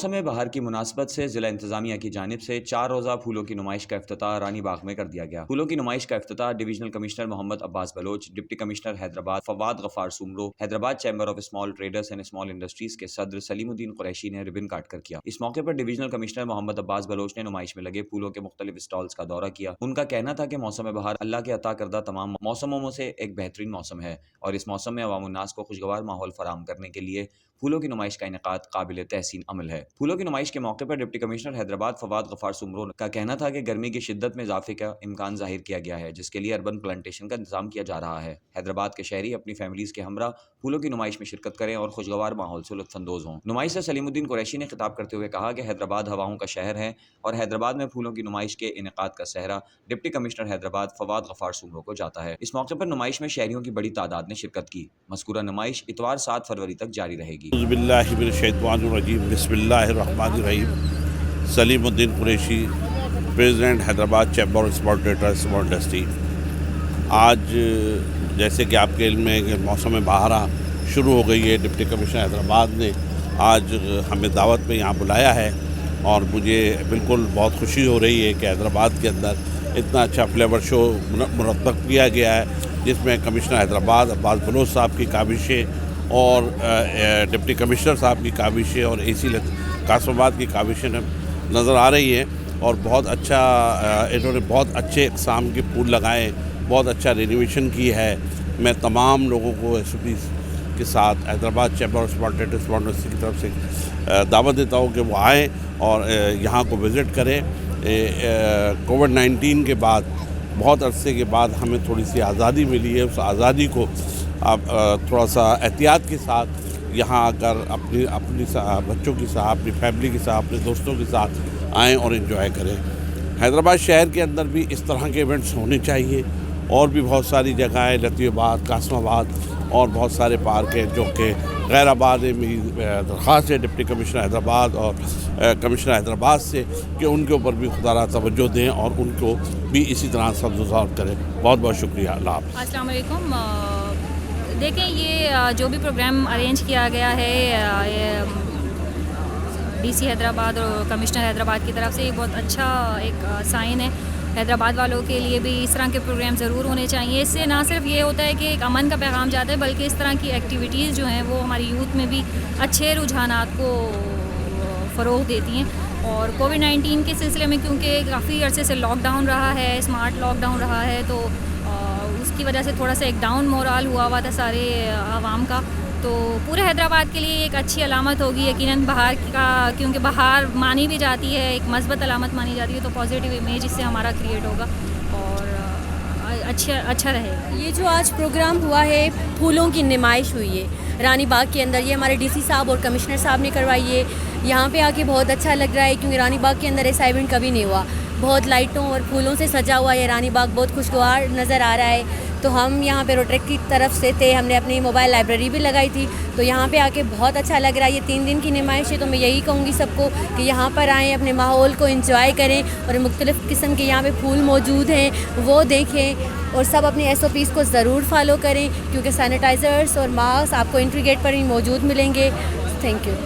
मौसम बहार की मुनासबत से जिला इंतजामिया की जानिब से 4 रोज़ा फूलों की नुमाइश का इफ्तिताह रानी बाग में कर दिया गया। फूलों की नुमाइश का इफ्तिताह divisional commissioner Mohammad Abbas Baloch, deputy commissioner Hyderabad Fawad Ghaffar Soomro, Hyderabad chamber of small traders and small industries के सदर सलीमुद्दीन कुरैशी ने रिबन काट कर किया। इस मौके पर डिविजनल कमिश्नर मोहम्मद अब्बास बलोच ने नुमाइश में लगे फूलों के मुख्तलिफ स्टॉल्स का दौरा किया। उनका कहना था कि मौसम बहार अल्लाह के अता करदा तमाम मौसमों में से एक बेहतरीन मौसम है और इस मौसम में अवाम उन्नास को खुशगवार माहौल फराहम करने के लिए फूलों की नुमाइश का इनेकाद काबिल तहसीन अमल है। फूलों की नुमाइश के मौके पर डिप्टी कमिश्नर हैदराबाद फवाद गफार सुमरो का कहना था कि गर्मी की शिद्दत में इजाफे का इम्कान जाहिर किया गया है, जिसके लिए अर्बन प्लांटेशन का इंतजाम किया जा रहा है। हैदराबाद के शहरी अपनी फैमिलीज के हमरा फूलों की नुमाइश में शिरकत करें और खुशगवार माहौल से लुत्फानंदोज हों। नुमाइश से सलीमुद्दीन कुरैशी ने खिताब करते हुए कहा कि हैदराबाद हवाओं का शहर है और हैदराबाद में फूलों की नुमाइश के इनेकाद का सहरा डिप्टी कमिश्नर हैदराबाद फवाद गफार सुमरो को जाता है। इस मौके पर नुमाइश में शहरियों की बड़ी तादाद ने शिरकत की। मज़कूरा नुमाइश इतवार 7 फरवरी तक जारी रहेगी। बिस्मिल्लाहिर्रहमानिर्रहीम। Salimuddin Qureshi, president Hyderabad chamber of small traders small industry. आज जैसे कि आपके इल्म में कि मौसम बहारा शुरू हो गई है, डिप्टी कमिश्नर हैदराबाद ने आज हमें दावत पे यहाँ बुलाया है और मुझे बिल्कुल बहुत खुशी हो रही है कि हैदराबाद के अंदर इतना अच्छा फ्लेवर शो मुरतब किया गया है, जिसमें कमिश्नर हैदराबाद अब्बास बलोच साहब की काविशें और डिप्टी कमिश्नर साहब की काविशें और AC कासमाबाद की काविशें नज़र आ रही हैं। और बहुत अच्छा इन्होंने बहुत अच्छे इक़साम के फूल लगाए, बहुत अच्छा रेनोवेशन की है। मैं तमाम लोगों को SOPs के साथ Hyderabad chamber of small traders small industry की तरफ से दावत देता हूँ कि वो आएँ और यहाँ को विज़िट करें। कोविड-19 के बाद बहुत अरसे के बाद हमें थोड़ी सी आज़ादी मिली है, उस आज़ादी को आप थोड़ा सा एहतियात के साथ यहाँ आकर अपनी बच्चों के साथ, अपनी फैमिली के साथ, अपने दोस्तों के साथ आएँ और एंजॉय करें। हैदराबाद शहर के अंदर भी इस तरह के इवेंट्स होने चाहिए और भी बहुत सारी जगहें, लतीफ़ाबाद, कासमाबाद और बहुत सारे पार्क हैं जो कि गैराबाद में। मेरी दरख्वास्त है डिप्टी कमिश्नर हैदराबाद और कमिश्नर हैदराबाद से कि उनके ऊपर भी खुदा तवज्जो दें और उनको भी इसी तरह सब्ज़ करें। बहुत बहुत शुक्रिया। अल्लाह हाफ़िज़। अस्सलाम वालेकुम। देखें, ये जो भी प्रोग्राम अरेंज किया गया है DC हैदराबाद और कमिश्नर हैदराबाद की तरफ से, ये बहुत अच्छा एक साइन है। हैदराबाद वालों के लिए भी इस तरह के प्रोग्राम ज़रूर होने चाहिए। इससे ना सिर्फ ये होता है कि एक अमन का पैगाम जाता है, बल्कि इस तरह की एक्टिविटीज़ जो हैं वो हमारी यूथ में भी अच्छे रुझानात को फ़रोग़ देती हैं। और कोविड-19 के सिलसिले में क्योंकि काफ़ी अरसे से लॉकडाउन रहा है, स्मार्ट लॉकडाउन रहा है, तो उसकी वजह से थोड़ा सा एक डाउन मोराल हुआ था सारे आवाम का। तो पूरे हैदराबाद के लिए एक अच्छी अलामत होगी यकीनन बहार का, क्योंकि बहार मानी भी जाती है, एक मस्बत अलामत मानी जाती है। तो पॉजिटिव इमेज इससे हमारा क्रिएट होगा और अच्छा रहेगा। ये जो आज प्रोग्राम हुआ है, फूलों की नुमाइश हुई है रानी बाग के अंदर, ये हमारे DC साहब और कमिश्नर साहब ने करवाई है। यहाँ पे आके बहुत अच्छा लग रहा है क्योंकि रानी बाग के अंदर ऐसा इवेंट कभी नहीं हुआ। बहुत लाइटों और फूलों से सजा हुआ है रानी बाग, बहुत खुशगवार नज़र आ रहा है। तो हम यहाँ पे रोटेक की तरफ से थे, हमने अपनी मोबाइल लाइब्रेरी भी लगाई थी, तो यहाँ पे आके बहुत अच्छा लग रहा है। ये 3 दिन की नुमाइश है, तो मैं यही कहूँगी सबको कि यहाँ पर आएँ, अपने माहौल को एंजॉय करें और मुख्तलिफ़ किस्म के यहाँ पे फूल मौजूद हैं वो देखें और सब अपनी SOPs को ज़रूर फॉलो करें, क्योंकि सैनिटाइज़र्स और मास्क आपको एंट्री गेट पर ही मौजूद मिलेंगे। Thank you.